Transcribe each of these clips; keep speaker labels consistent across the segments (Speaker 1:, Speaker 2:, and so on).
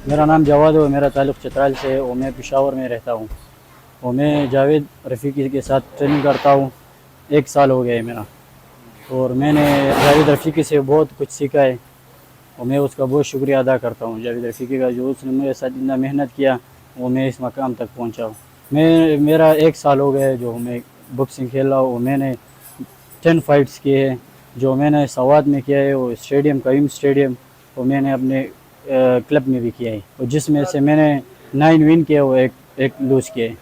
Speaker 1: मेरा नाम जवाद है, मेरा ताल्लुक़ चतराल से है और मैं पेशावर में रहता हूँ। और मैं जावेद रफ़ीकी के साथ ट्रेनिंग करता हूँ। 1 साल हो गया है मेरा, और मैंने जावेद रफ़ीकी से बहुत कुछ सीखा है और मैं उसका बहुत शुक्रिया अदा करता हूँ। जावेद रफ़ीकी का, जो उसने मेरे साथ इतना मेहनत किया वो मैं इस मकाम तक पहुँचा हूँ। मेरा 1 साल हो गया है जो मैं बॉक्सिंग खेल रहा हूँ और मैंने 10 फाइट्स किए हैं। जो मैंने सवात में किया है वो स्टेडियम, कईम स्टेडियम, और मैंने अपने क्लब में भी किया है, और जिसमें से मैंने 9 विन किया वो एक लूज़ किया है।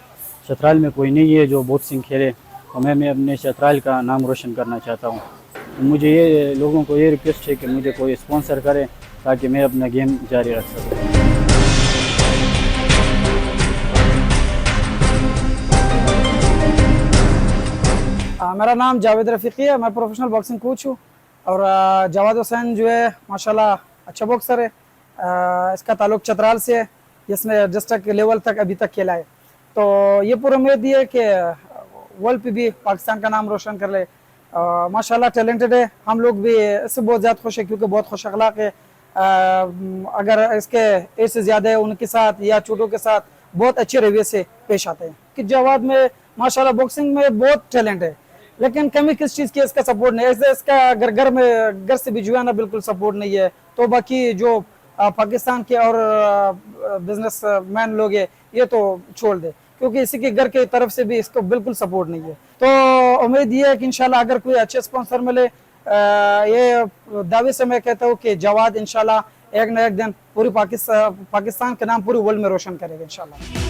Speaker 1: चतराल में कोई नहीं है जो बॉक्सिंग खेले, और मैं अपने चतराल का नाम रोशन करना चाहता हूँ। मुझे ये लोगों को ये रिक्वेस्ट है कि मुझे कोई स्पॉन्सर करे ताकि मैं अपना गेम जारी रख सकूँ।
Speaker 2: मेरा नाम जावेद रफ़ीकी है। मैं प्रोफेशनल बॉक्सिंग कोच हूँ। और जवाद हुसैन जो है माशाल्लाह अच्छा बॉक्सर है। इसका ताल्लुक़ चतराल से है, जिसने डिस्ट्रिक्ट लेवल तक अभी तक खेला है। तो ये पूरी उम्मीद है कि वर्ल्ड पे भी पाकिस्तान का नाम रोशन कर ले। माशाल्लाह टैलेंटेड है, हम लोग भी इससे बहुत ज़्यादा खुश है क्योंकि बहुत खुश अखलाक है। अगर इसके एज से ज़्यादा है उनके साथ या छोटों के साथ बहुत अच्छे रवैये से पेश आते हैं। कि जवाद में माशाल्लाह बॉक्सिंग में बहुत टैलेंट है, लेकिन कमी किस चीज़ की, इसका सपोर्ट नहीं है। ऐसे इसका घर से भी जो है ना बिल्कुल सपोर्ट नहीं है। तो बाकी जो पाकिस्तान के और बिजनेस मैन लोग हैं ये तो छोड़ दे, क्योंकि इसी के घर की तरफ से भी इसको बिल्कुल सपोर्ट नहीं है। तो उम्मीद ये है कि इंशाल्लाह अगर कोई अच्छे स्पॉन्सर मिले, ये दावे से मैं कहता हूँ कि जवाद इंशाल्लाह एक न एक दिन पूरी पाकिस्तान के नाम पूरी वर्ल्ड में रोशन करेगा इंशाल्लाह।